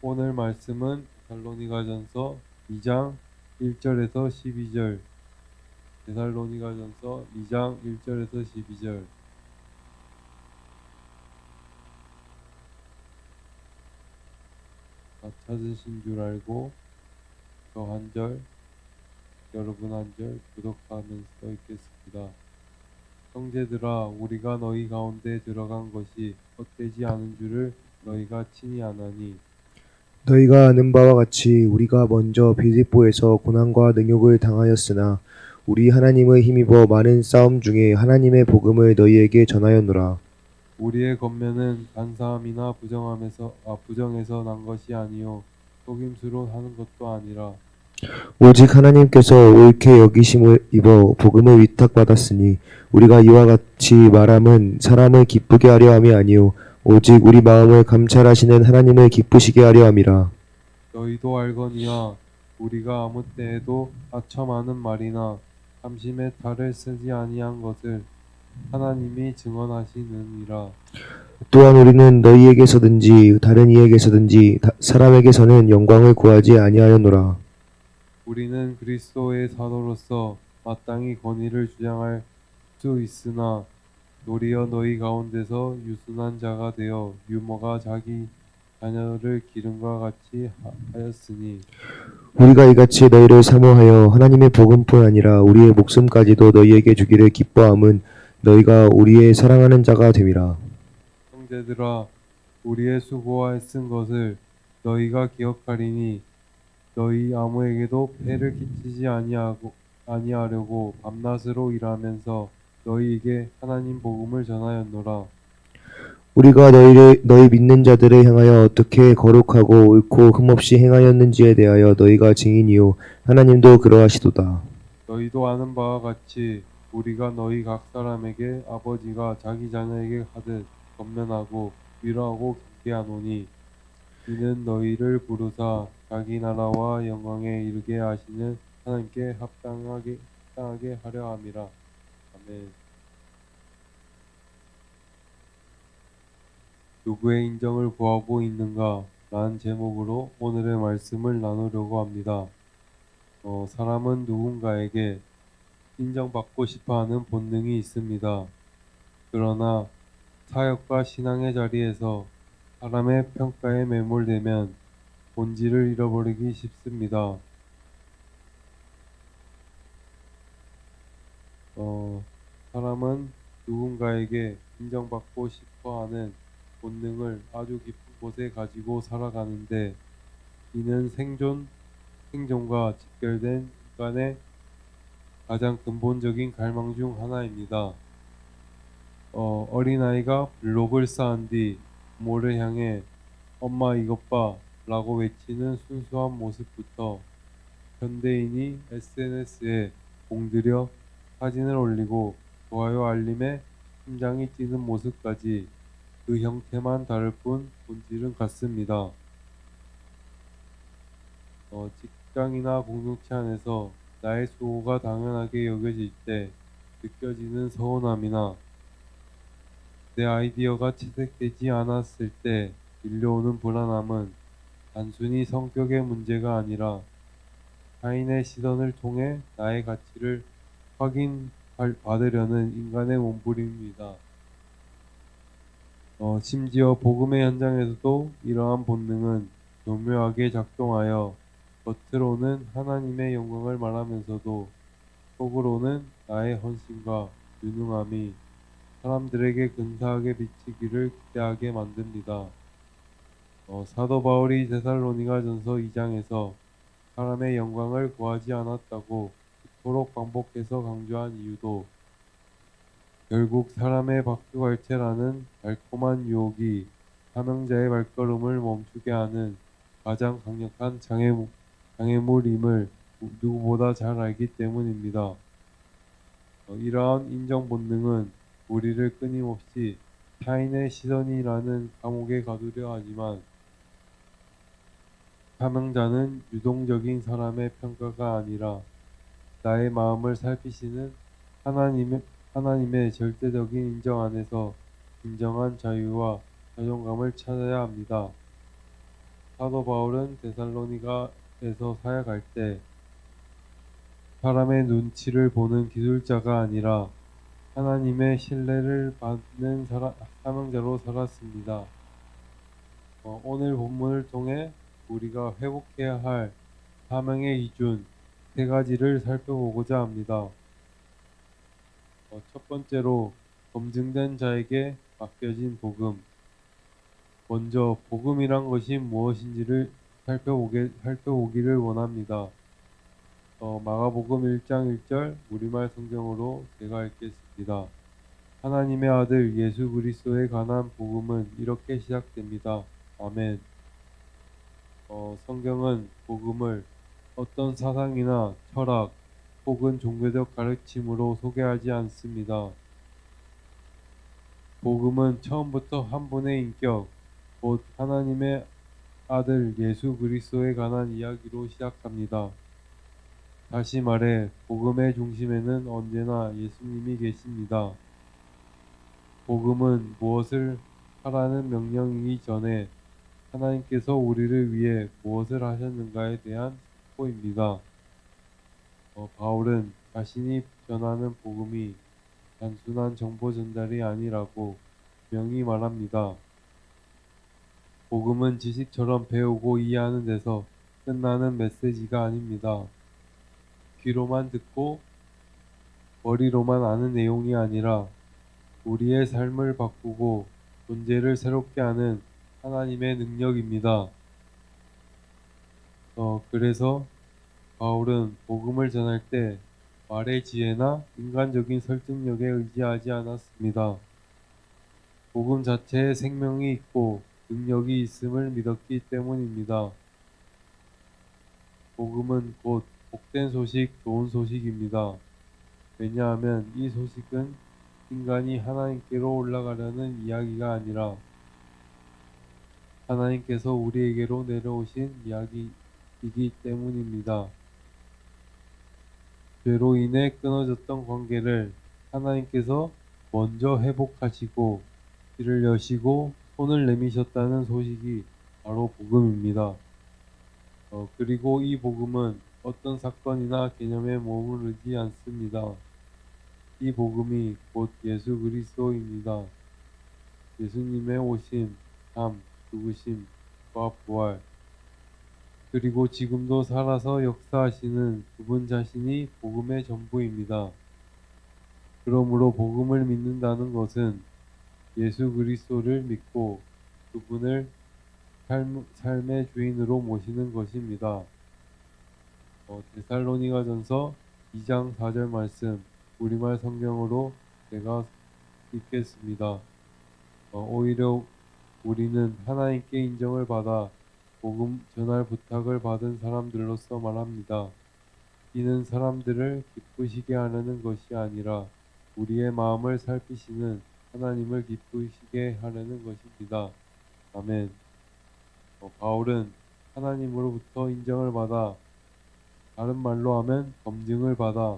오늘 말씀은 데살로니가전서 2장 1절에서 12절. 데살로니가전서 2장 1절에서 12절. 다 찾으신 줄 알고 저 한 절, 여러분 한 절 교독하면서 읽겠습니다. 형제들아, 우리가 너희 가운데 들어간 것이 헛되지 않은 줄을 너희가 친히 아나니, 너희가 아는 바와 같이 우리가 먼저 빌립보에서 고난과 능욕을 당하였으나 우리 하나님의 힘입어 많은 싸움 중에 하나님의 복음을 너희에게 전하였노라. 우리의 겉면은 간사함이나 부정에서 난 것이 아니요 속임수로 하는 것도 아니라, 오직 하나님께서 옳게 여기심을 입어 복음을 위탁받았으니 우리가 이와 같이 말함은 사람을 기쁘게 하려 함이 아니요 오직 우리 마음을 감찰하시는 하나님을 기쁘시게 하려 함이라. 너희도 알거니와 우리가 아무 때에도 아첨하는 말이나 감심의 탈을 쓰지 아니한 것을 하나님이 증언하시느니라. 또한 우리는 너희에게서든지 다른 이에게서든지 사람에게서는 영광을 구하지 아니하였노라. 우리는 그리스도의 사도로서 마땅히 권위를 주장할 수 있으나 도리어 너희 가운데서 유순한 자가 되어 유모가 자기 자녀를 기름과 같이 하였으니, 우리가 이같이 너희를 사모하여 하나님의 복음뿐 아니라 우리의 목숨까지도 너희에게 주기를 기뻐함은 너희가 우리의 사랑하는 자가 됨이라. 형제들아, 우리의 수고와 애쓴 것을 너희가 기억하리니 너희 아무에게도 폐를 끼치지 아니하려고 밤낮으로 일하면서 너희에게 하나님 복음을 전하였노라. 우리가 너희 믿는 자들을 향하여 어떻게 거룩하고 옳고 흠없이 행하였는지에 대하여 너희가 증인이요 하나님도 그러하시도다. 너희도 아는 바와 같이 우리가 너희 각 사람에게 아버지가 자기 자녀에게 하듯 권면하고 위로하고 경계하노니, 이는 너희를 부르사 자기 나라와 영광에 이르게 하시는 하나님께 합당하게 하려 함이라. 아멘. 누구의 인정을 구하고 있는가? 라는 제목으로 오늘의 말씀을 나누려고 합니다. 사람은 누군가에게 인정받고 싶어 하는 본능이 있습니다. 그러나 사역과 신앙의 자리에서 사람의 평가에 매몰되면 본질을 잃어버리기 쉽습니다. 사람은 누군가에게 인정받고 싶어 하는 본능을 아주 깊은 곳에 가지고 살아가는데, 이는 생존과 직결된 인간의 가장 근본적인 갈망 중 하나입니다. 어린아이가 블록을 쌓은 뒤 부모를 향해 엄마 이것 봐 라고 외치는 순수한 모습부터, 현대인이 SNS에 공들여 사진을 올리고 좋아요 알림에 심장이 뛰는 모습까지 그 형태만 다를 뿐 본질은 같습니다. 직장이나 공동체 안에서 나의 수고가 당연하게 여겨질 때 느껴지는 서운함이나 내 아이디어가 채택되지 않았을 때 밀려오는 불안함은 단순히 성격의 문제가 아니라 타인의 시선을 통해 나의 가치를 확인받으려는 인간의 몸부림입니다. 심지어 복음의 현장에서도 이러한 본능은 교묘하게 작동하여 겉으로는 하나님의 영광을 말하면서도 속으로는 나의 헌신과 유능함이 사람들에게 근사하게 비치기를 기대하게 만듭니다. 사도 바울이 데살로니가전서 2장에서 사람의 영광을 구하지 않았다고 그토록 반복해서 강조한 이유도 결국 사람의 박수갈채라는 달콤한 유혹이 사명자의 발걸음을 멈추게 하는 가장 강력한 장애물임을 누구보다 잘 알기 때문입니다. 이러한 인정 본능은 우리를 끊임없이 타인의 시선이라는 감옥에 가두려 하지만, 사명자는 유동적인 사람의 평가가 아니라 나의 마음을 살피시는 하나님의 절대적인 인정 안에서 진정한 자유와 자존감을 찾아야 합니다. 사도 바울은 데살로니가에서 사역할 때 사람의 눈치를 보는 기술자가 아니라 하나님의 신뢰를 받는 사명자로 살았습니다. 오늘 본문을 통해 우리가 회복해야 할 사명의 기준 세 가지를 살펴보고자 합니다. 첫 번째로 검증된 자에게 맡겨진 복음. 먼저 복음이란 것이 무엇인지를 살펴보기를 원합니다. 마가복음 1장 1절 우리말 성경으로 제가 읽겠습니다. 하나님의 아들 예수 그리스도에 관한 복음은 이렇게 시작됩니다. 아멘. 성경은 복음을 어떤 사상이나 철학 혹은 종교적 가르침으로 소개하지 않습니다. 복음은 처음부터 한 분의 인격, 곧 하나님의 아들 예수 그리스도에 관한 이야기로 시작합니다. 다시 말해, 복음의 중심에는 언제나 예수님이 계십니다. 복음은 무엇을 하라는 명령이기 전에 하나님께서 우리를 위해 무엇을 하셨는가에 대한 선포입니다. 바울은 자신이 전하는 복음이 단순한 정보 전달이 아니라고 명히 말합니다. 복음은 지식처럼 배우고 이해하는 데서 끝나는 메시지가 아닙니다. 귀로만 듣고 머리로만 아는 내용이 아니라 우리의 삶을 바꾸고 존재를 새롭게 하는 하나님의 능력입니다. 그래서 바울은 복음을 전할 때 말의 지혜나 인간적인 설득력에 의지하지 않았습니다. 복음 자체에 생명이 있고 능력이 있음을 믿었기 때문입니다. 복음은 곧 복된 소식, 좋은 소식입니다. 왜냐하면 이 소식은 인간이 하나님께로 올라가려는 이야기가 아니라 하나님께서 우리에게로 내려오신 이야기이기 때문입니다. 죄로 인해 끊어졌던 관계를 하나님께서 먼저 회복하시고 길을 여시고 손을 내미셨다는 소식이 바로 복음입니다. 그리고 이 복음은 어떤 사건이나 개념에 머무르지 않습니다. 이 복음이 곧 예수 그리스도입니다. 예수님의 오심, 삶, 죽으심과 부활, 그리고 지금도 살아서 역사하시는 그분 자신이 복음의 전부입니다. 그러므로 복음을 믿는다는 것은 예수 그리스도를 믿고 그분을 삶의 주인으로 모시는 것입니다. 데살로니가전서 2장 4절 말씀 우리말 성경으로 제가 읽겠습니다. 오히려 우리는 하나님께 인정을 받아 복음 전할 부탁을 받은 사람들로서 말합니다. 이는 사람들을 기쁘시게 하려는 것이 아니라 우리의 마음을 살피시는 하나님을 기쁘시게 하려는 것입니다. 아멘. 바울은 하나님으로부터 인정을 받아, 다른 말로 하면 검증을 받아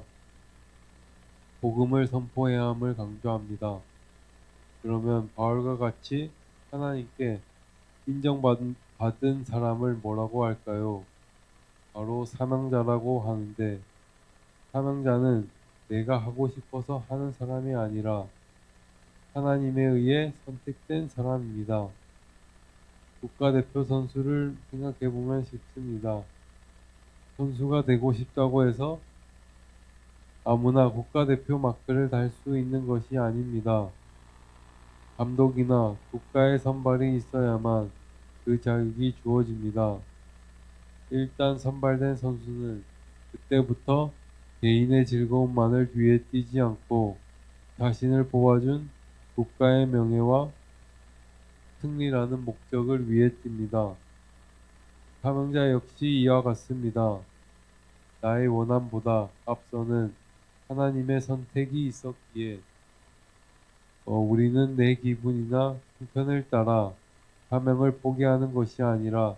복음을 선포해야 함을 강조합니다. 그러면 바울과 같이 하나님께 인정받은 사람을 뭐라고 할까요? 바로 사명자라고 하는데, 사명자는 내가 하고 싶어서 하는 사람이 아니라 하나님에 의해 선택된 사람입니다. 국가대표 선수를 생각해 보면 쉽습니다. 선수가 되고 싶다고 해서 아무나 국가대표 마크를 달 수 있는 것이 아닙니다. 감독이나 국가의 선발이 있어야만 그 자격이 주어집니다. 일단 선발된 선수는 그때부터 개인의 즐거움만을 뒤에 띄지 않고 자신을 뽑아준 국가의 명예와 승리라는 목적을 위해 뜁니다. 사명자 역시 이와 같습니다. 나의 원함보다 앞서는 하나님의 선택이 있었기에 우리는 내 기분이나 형편을 따라 사명을 포기하는 것이 아니라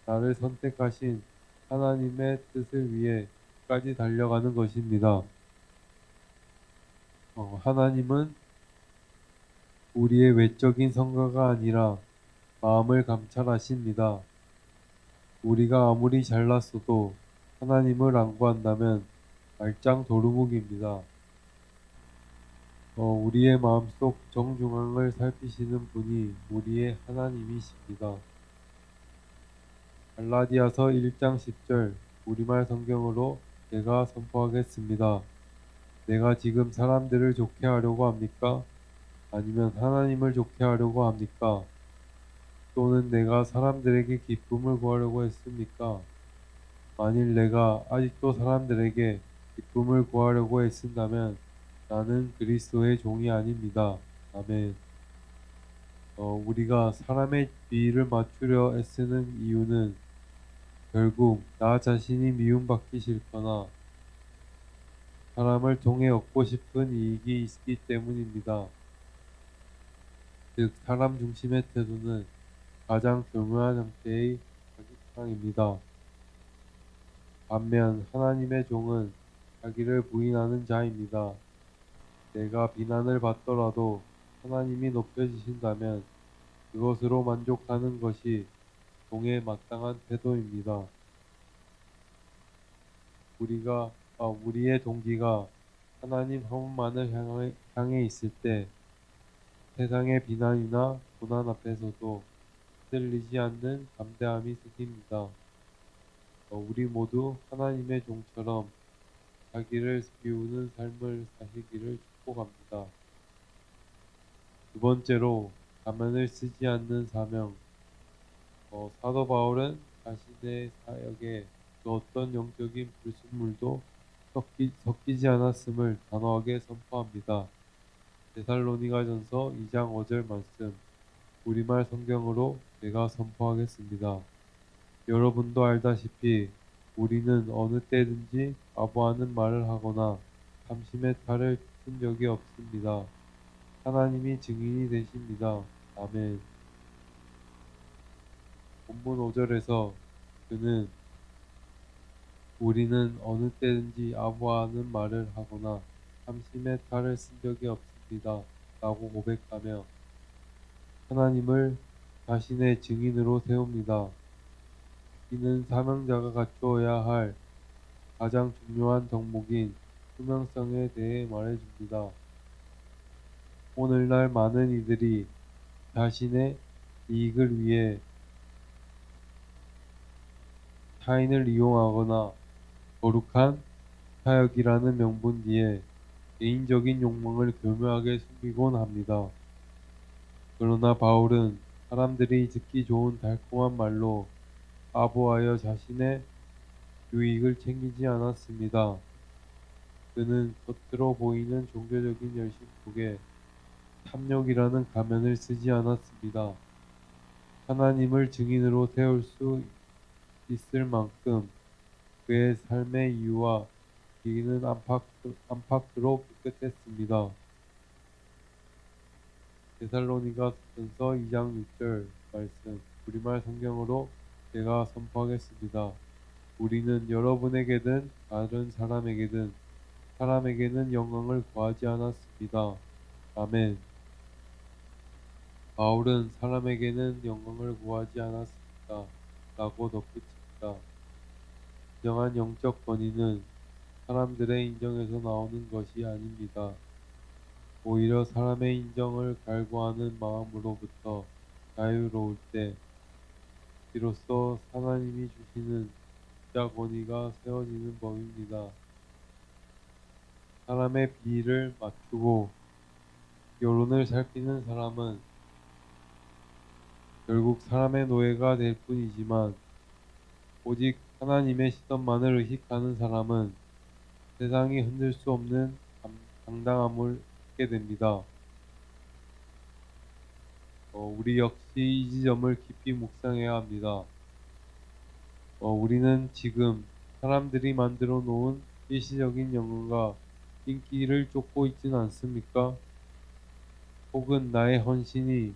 나를 선택하신 하나님의 뜻을 위해 끝까지 달려가는 것입니다. 하나님은 우리의 외적인 성과가 아니라 마음을 감찰하십니다. 우리가 아무리 잘났어도 하나님을 안 구한다면 말짱 도루묵입니다. 우리의 마음속 정중앙을 살피시는 분이 우리의 하나님이십니다. 갈라디아서 1장 10절 우리말 성경으로 제가 선포하겠습니다. 내가 지금 사람들을 좋게 하려고 합니까? 아니면 하나님을 좋게 하려고 합니까? 또는 내가 사람들에게 기쁨을 구하려고 했습니까? 만일 내가 아직도 사람들에게 기쁨을 구하려고 애쓴다면 나는 그리스도의 종이 아닙니다. 아멘. 우리가 사람의 비위를 맞추려 애쓰는 이유는 결국 나 자신이 미움받기 싫거나 사람을 통해 얻고 싶은 이익이 있기 때문입니다. 즉, 사람 중심의 태도는 가장 교묘한 형태의 자기사랑입니다. 반면 하나님의 종은 자기를 부인하는 자입니다. 내가 비난을 받더라도 하나님이 높여지신다면 그것으로 만족하는 것이 종의 마땅한 태도입니다. 우리의 동기가 하나님 한 분만을 향해 있을 때 세상의 비난이나 고난 앞에서도 흔들리지 않는 담대함이 생깁니다. 우리 모두 하나님의 종처럼 자기를 비우는 삶을 사시기를 축복합니다. 두 번째로, 가면을 쓰지 않는 사명. 사도 바울은 자신의 사역에 그 어떤 영적인 불순물도 섞이지 않았음을 단호하게 선포합니다. 데살로니가전서 2장 5절 말씀, 우리말 성경으로 제가 선포하겠습니다. 여러분도 알다시피 우리는 어느 때든지 아부하는 말을 하거나 삼심의 탈을 쓴 적이 없습니다. 하나님이 증인이 되십니다. 아멘. 본문 5절에서 그는 우리는 어느 때든지 아부하는 말을 하거나 삼심의 탈을 쓴 적이 없습니다. 라고 고백하며 하나님을 자신의 증인으로 세웁니다. 이는 사명자가 갖추어야 할 가장 중요한 덕목인 투명성에 대해 말해줍니다. 오늘날 많은 이들이 자신의 이익을 위해 타인을 이용하거나 거룩한 사역이라는 명분 뒤에 개인적인 욕망을 교묘하게 숨기곤 합니다. 그러나 바울은 사람들이 듣기 좋은 달콤한 말로 아부하여 자신의 유익을 챙기지 않았습니다. 그는 겉으로 보이는 종교적인 열심 속에 탐욕이라는 가면을 쓰지 않았습니다. 하나님을 증인으로 세울 수 있을 만큼 그의 삶의 이유와 길이는 안팎으로 깨끗했습니다. 데살로니가전서 2장 6절 말씀, 우리말 성경으로 제가 선포하겠습니다. 우리는 여러분에게든 다른 사람에게는 영광을 구하지 않았습니다. 아멘. 바울은 사람에게는 영광을 구하지 않았습니다. 라고 덧붙입니다. 진정한 영적 권위는 사람들의 인정에서 나오는 것이 아닙니다. 오히려 사람의 인정을 갈구하는 마음으로부터 자유로울 때 비로소 하나님이 주시는 진짜 권위가 세워지는 법입니다. 사람의 비위를 맞추고 여론을 살피는 사람은 결국 사람의 노예가 될 뿐이지만 오직 하나님의 시선만을 의식하는 사람은 세상이 흔들 수 없는 당당함을 얻게 됩니다. 우리 역시 이 지점을 깊이 묵상해야 합니다. 우리는 지금 사람들이 만들어 놓은 일시적인 영광과 인기를 쫓고 있지는 않습니까? 혹은 나의 헌신이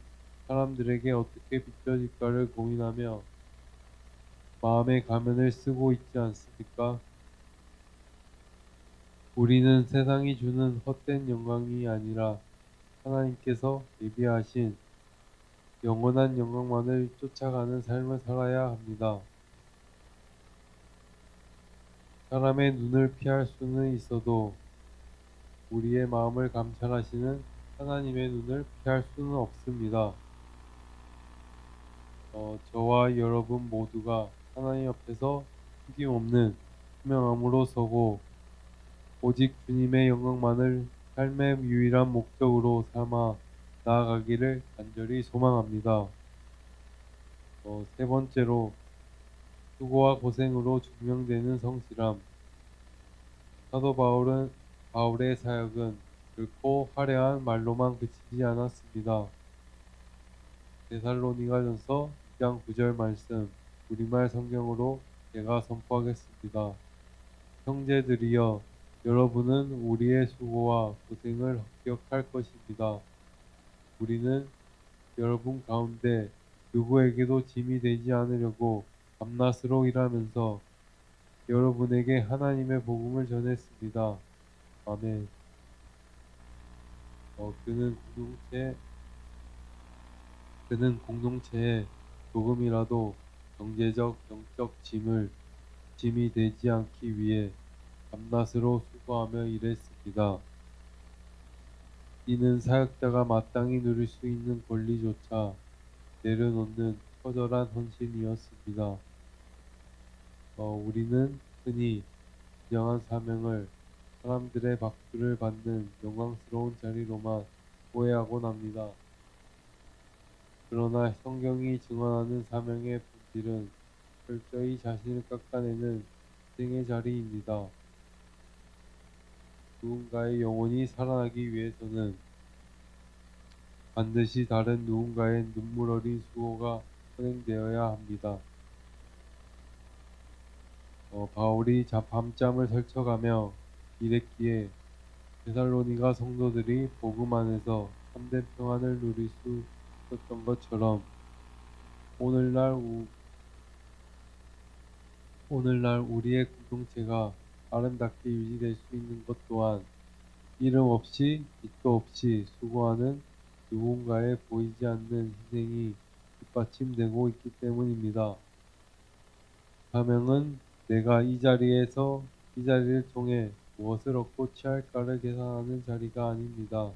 사람들에게 어떻게 비춰질까를 고민하며 마음의 가면을 쓰고 있지 않습니까? 우리는 세상이 주는 헛된 영광이 아니라 하나님께서 예비하신 영원한 영광만을 쫓아가는 삶을 살아야 합니다. 사람의 눈을 피할 수는 있어도 우리의 마음을 감찰하시는 하나님의 눈을 피할 수는 없습니다. 저와 여러분 모두가 하나님 앞에서 틀림없는 투명함으로 서고 오직 주님의 영광만을 삶의 유일한 목적으로 삼아 나아가기를 간절히 소망합니다. 세 번째로 수고와 고생으로 증명되는 성실함. 사도 바울의 사역은 결코 화려한 말로만 그치지 않았습니다. 데살로니가전서 2장 9절 말씀 우리말 성경으로 제가 선포하겠습니다. 형제들이여 여러분은 우리의 수고와 고생을 기억할 것입니다. 우리는 여러분 가운데 누구에게도 짐이 되지 않으려고 밤낮으로 일하면서 여러분에게 하나님의 복음을 전했습니다. 아멘. 그는 공동체에 조금이라도 경제적, 영적 짐이 되지 않기 위해 밤낮으로 수고하며 일했습니다. 이는 사역자가 마땅히 누릴 수 있는 권리조차 내려놓는 처절한 헌신이었습니다. 우리는 흔히 진정한 사명을 사람들의 박수를 받는 영광스러운 자리로만 오해하곤 합니다. 그러나 성경이 증언하는 사명의 본질은 철저히 자신을 깎아내는 희생의 자리입니다. 누군가의 영혼이 살아나기 위해서는 반드시 다른 누군가의 눈물 어린 수고가 선행되어야 합니다. 바울이 밤잠을 설쳐가며 일했기에 데살로니가 성도들이 복음 안에서 참된 평안을 누릴 수 있었던 것처럼 오늘날 우리의 공동체가 아름답게 유지될 수 있는 것 또한 이름 없이 빛도 없이 수고하는 누군가의 보이지 않는 희생이 뒷받침되고 있기 때문입니다. 사명은 내가 이 자리를 통해 무엇을 얻고 취할까를 계산하는 자리가 아닙니다.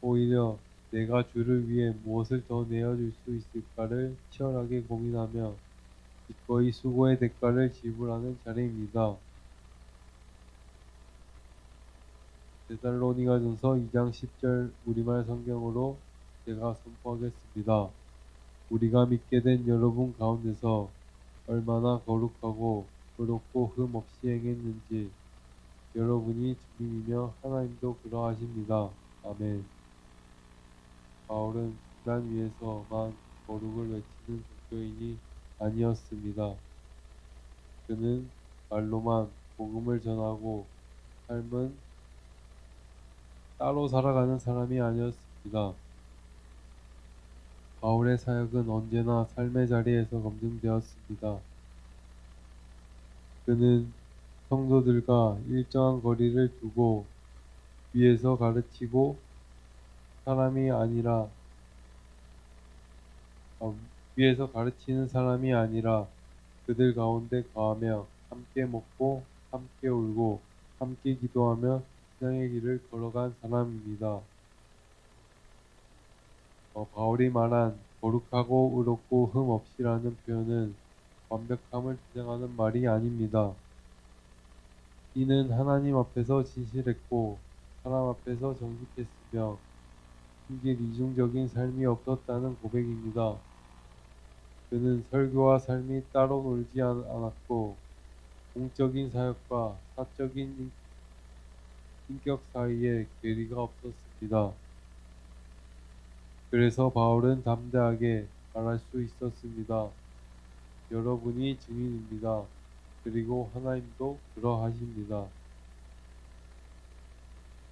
오히려 내가 주를 위해 무엇을 더 내어줄 수 있을까를 치열하게 고민하며 기꺼이 수고의 대가를 지불하는 자리입니다. 데살로니가전서 2장 10절 우리말 성경으로 제가 선포하겠습니다. 우리가 믿게 된 여러분 가운데서 얼마나 거룩하고 의롭고 흠 없이 행했는지 여러분이 증인이며 하나님도 그러하십니다. 아멘. 바울은 집단 위에서만 거룩을 외치는 종교인이 아니었습니다. 그는 말로만 복음을 전하고 삶은 따로 살아가는 사람이 아니었습니다. 바울의 사역은 언제나 삶의 자리에서 검증되었습니다. 그는 성도들과 일정한 거리를 두고 위에서 가르치고 사람이 아니라 위에서 가르치는 사람이 아니라 그들 가운데 거하며 함께 먹고 함께 울고 함께 기도하며 신앙의 길을 걸어간 사람입니다. 바울이 말한 거룩하고 의롭고 흠 없이라는 표현은 완벽함을 주장하는 말이 아닙니다. 이는 하나님 앞에서 진실했고 사람 앞에서 정직했으며 신길 이중적인 삶이 없었다는 고백입니다. 그는 설교와 삶이 따로 놀지 않았고 공적인 사역과 사적인 인격 사이에 괴리가 없었습니다. 그래서 바울은 담대하게 말할 수 있었습니다. 여러분이 증인입니다. 그리고 하나님도 그러하십니다.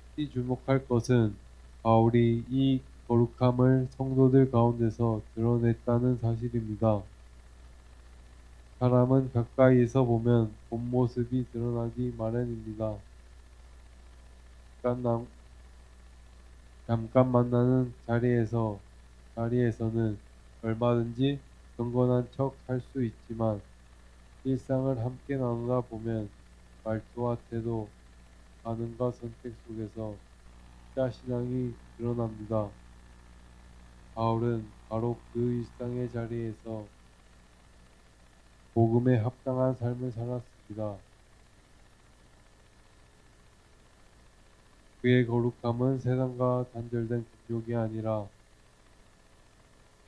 특히 주목할 것은 바울이 이 거룩함을 성도들 가운데서 드러냈다는 사실입니다. 사람은 가까이에서 보면 본 모습이 드러나기 마련입니다. 잠깐 만나는 자리에서는 얼마든지 경건한 척 할 수 있지만 일상을 함께 나누다 보면 말투와 태도, 반응과 선택 속에서 진짜 신앙이 드러납니다. 바울은 바로 그 일상의 자리에서 복음에 합당한 삶을 살았습니다. 그의 거룩함은 세상과 단절된 금욕이 아니라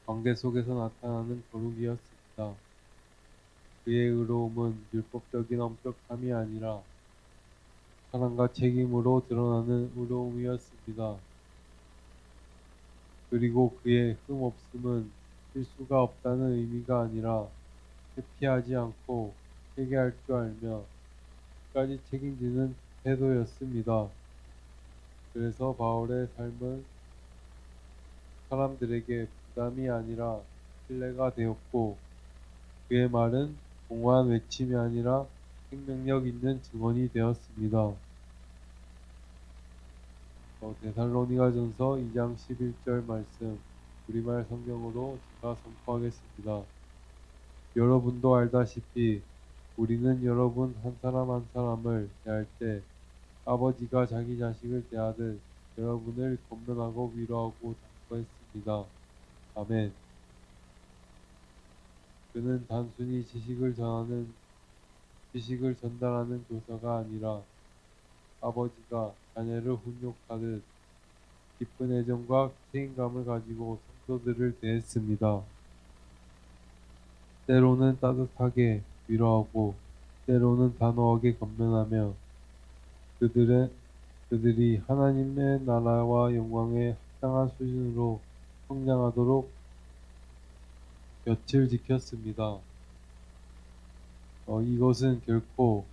관계 속에서 나타나는 거룩이었습니다. 그의 의로움은 율법적인 엄격함이 아니라 사랑과 책임으로 드러나는 의로움이었습니다. 그리고 그의 흠없음은 실수가 없다는 의미가 아니라 회피하지 않고 회개할 줄 알며 끝까지 책임지는 태도였습니다. 그래서 바울의 삶은 사람들에게 부담이 아니라 신뢰가 되었고 그의 말은 공허한 외침이 아니라 생명력 있는 증언이 되었습니다. 데살로니가전서 2장 11절 말씀 우리말 성경으로 제가 선포하겠습니다. 여러분도 알다시피 우리는 여러분 한 사람 한 사람을 대할 때 아버지가 자기 자식을 대하듯 여러분을 권면하고 위로하고 당부했습니다. 아멘. 그는 단순히 지식을 전달하는 교사가 아니라 아버지가 자녀를 훈육하듯 깊은 애정과 책임감을 가지고 성도들을 대했습니다. 때로는 따뜻하게 위로하고 때로는 단호하게 권면하며 그들이 하나님의 나라와 영광에 합당한 수준으로 성장하도록 곁을 지켰습니다. 이것은 결코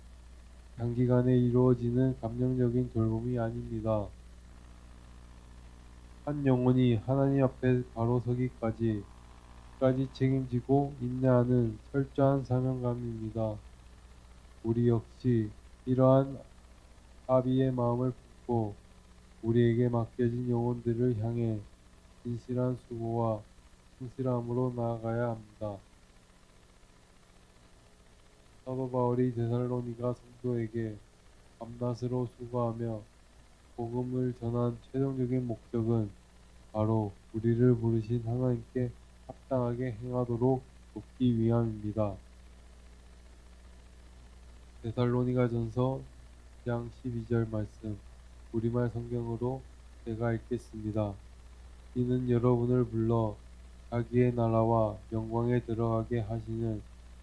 단기간에 이루어지는 감정적인 돌봄이 아닙니다. 한 영혼이 하나님 앞에 바로 서기까지 끝까지 책임지고 인내하는 철저한 사명감입니다. 우리 역시 이러한 아비의 마음을 품고 우리에게 맡겨진 영혼들을 향해 진실한 수고와 충실함으로 나아가야 합니다. 사도 바울이 데살로니가 성도에게 밤낮으로 수고하며 복음을 전한 최종적인 목적은 바로 우리를 부르신 하나님께 합당하게 행하도록 돕기 위함입니다. 데살로니가전서 2장 12절 말씀 우리말 성경으로 제가 읽겠습니다. 이는 여러분을 불러 자기의 나라와 영광에 들어가게 하시는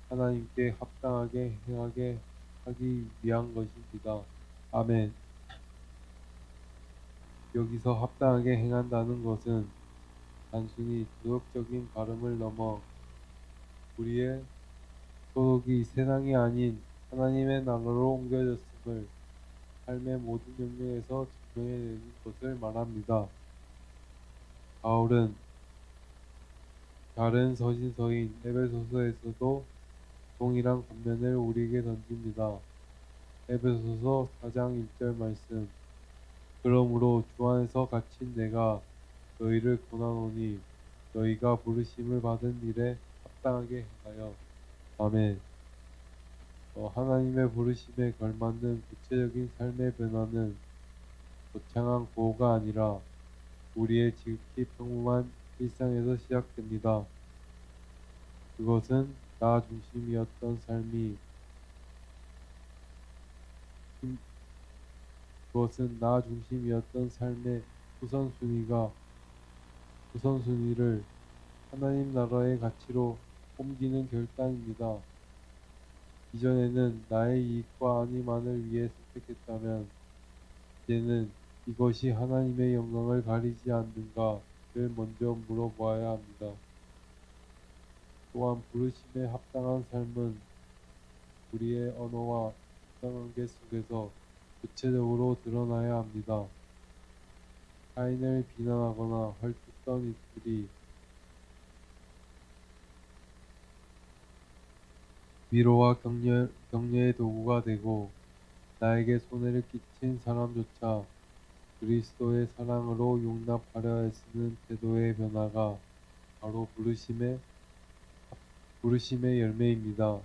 하나님께 합당하게 행하게 하기 위한 것입니다. 아멘. 여기서 합당하게 행한다는 것은 단순히 도덕적인 발음을 넘어 우리의 소속이 세상이 아닌 하나님의 나라로 옮겨졌음을 삶의 모든 영역에서 증명해내는 것을 말합니다. 바울은 다른 서신서인 에베소서에서도 동일한 권면을 우리에게 던집니다. 에베소서 4장 1절 말씀 그러므로 주 안에서 갇힌 내가 너희를 권하노니 너희가 부르심을 받은 일에 합당하게 행하여 아멘. 하나님의 부르심에 걸맞는 구체적인 삶의 변화는 거창한 구호가 아니라 우리의 지극히 평범한 일상에서 시작됩니다. 그것은 나 중심이었던 삶이 그것은 나 중심이었던 삶의 우선순위를 하나님 나라의 가치로 옮기는 결단입니다. 이전에는 나의 이익과 안위만을 위해 선택했다면 이제는 이것이 하나님의 영광을 가리지 않는가를 먼저 물어보아야 합니다. 또한 부르심에 합당한 삶은 우리의 언어와 인간관계 속에서 구체적으로 드러나야 합니다. 타인을 비난하거나 헐뜯던 이들이 위로와 격려의 도구가 되고 나에게 손해를 끼친 사람조차 그리스도의 사랑으로 용납하려 애쓰는 태도의 변화가 바로 부르심의 열매입니다.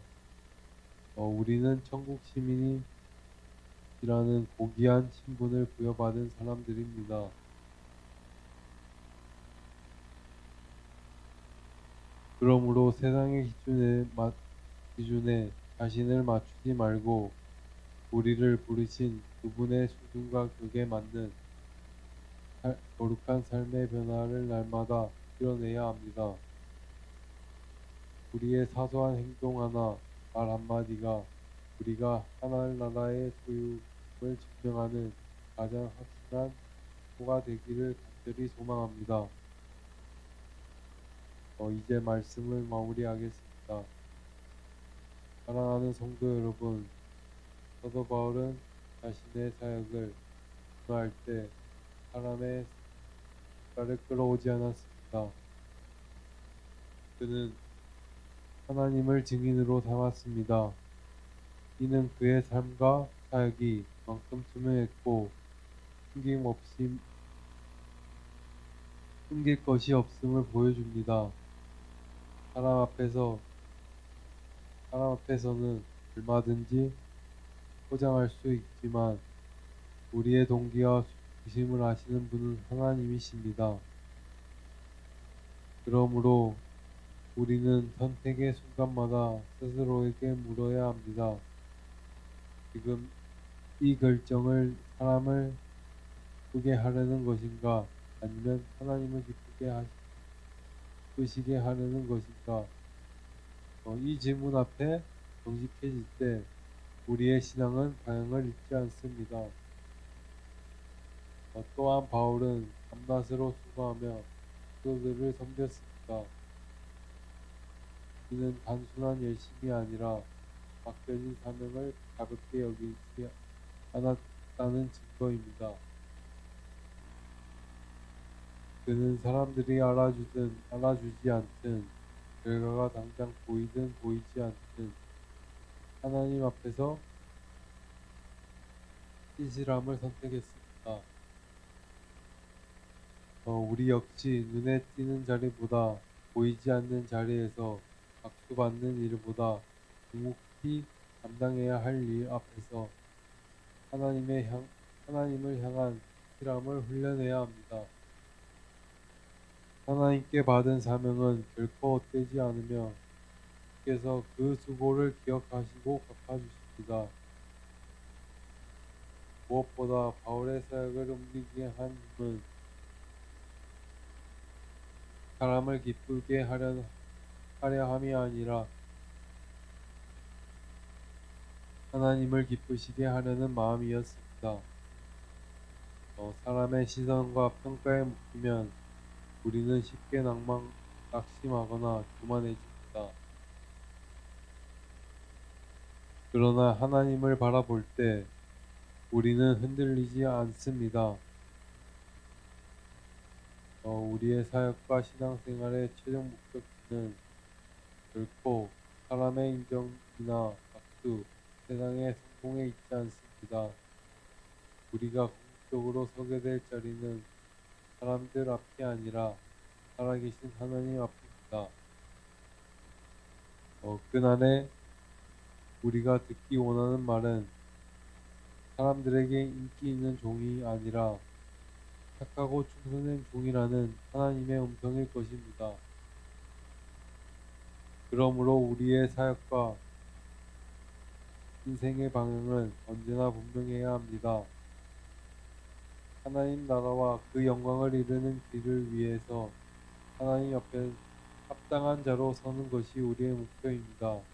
우리는 천국 시민이라는 고귀한 신분을 부여받은 사람들입니다. 그러므로 세상의 기준에 자신을 맞추지 말고 우리를 부르신 그분의 수준과 격에 맞는 거룩한 삶의 변화를 날마다 이뤄내야 합니다. 우리의 사소한 행동 하나, 말 한마디가 우리가 하나님 나라의 소유를 증명하는 가장 확실한 표가 되기를 간절히 소망합니다. 이제 말씀을 마무리하겠습니다. 사랑하는 성도 여러분, 사도 바울은 자신의 사역을 전할 때 사람의 나를 끌어오지 않았습니다. 그는 하나님을 증인으로 삼았습니다. 이는 그의 삶과 사역이 만큼 투명했고 숨길 것이 없음을 보여줍니다. 사람 앞에서는 얼마든지 포장할 수 있지만 우리의 동기와 중심을 아시는 분은 하나님이십니다. 그러므로 우리는 선택의 순간마다 스스로에게 물어야 합니다. 지금 이 결정을 사람을 기쁘게 하려는 것인가? 아니면 하나님을 기쁘시게 하려는 것인가? 이 질문 앞에 정직해질 때 우리의 신앙은 방향을 잃지 않습니다. 또한 바울은 밤낮으로 수고하며 그들을 섬겼습니다. 이는 단순한 열심이 아니라 맡겨진 사명을 가볍게 여기지 않았다는 증거입니다. 그는 사람들이 알아주든 알아주지 않든 결과가 당장 보이든 보이지 않든 하나님 앞에서 신실함을 선택했습니다. 우리 역시 눈에 띄는 자리보다 보이지 않는 자리에서 박수받는 일보다 묵묵히 감당해야 할 일 앞에서 하나님을 향한 신실함을 훈련해야 합니다. 하나님께 받은 사명은 결코 헛되지 않으며 주께서 그 수고를 기억하시고 갚아주십니다. 무엇보다 바울의 사역을 움직이게 한 힘은 사람을 기쁘게 하려 함이 아니라 하나님을 기쁘시게 하려는 마음이었습니다. 사람의 시선과 평가에 묶이면 우리는 쉽게 낙심하거나 교만해집니다. 그러나 하나님을 바라볼 때 우리는 흔들리지 않습니다. 우리의 사역과 신앙생활의 최종 목적지는 결코 사람의 인정이나 박수, 세상의 성공에 있지 않습니다. 우리가 공식적으로 서게 될 자리는 사람들 앞이 아니라 살아계신 하나님 앞입니다. 그날에 우리가 듣기 원하는 말은 사람들에게 인기 있는 종이 아니라 착하고 충성된 종이라는 하나님의 음성일 것입니다. 그러므로 우리의 사역과 인생의 방향은 언제나 분명해야 합니다. 하나님 나라와 그 영광을 이루는 길을 위해서 하나님 옆에 합당한 자로 서는 것이 우리의 목표입니다.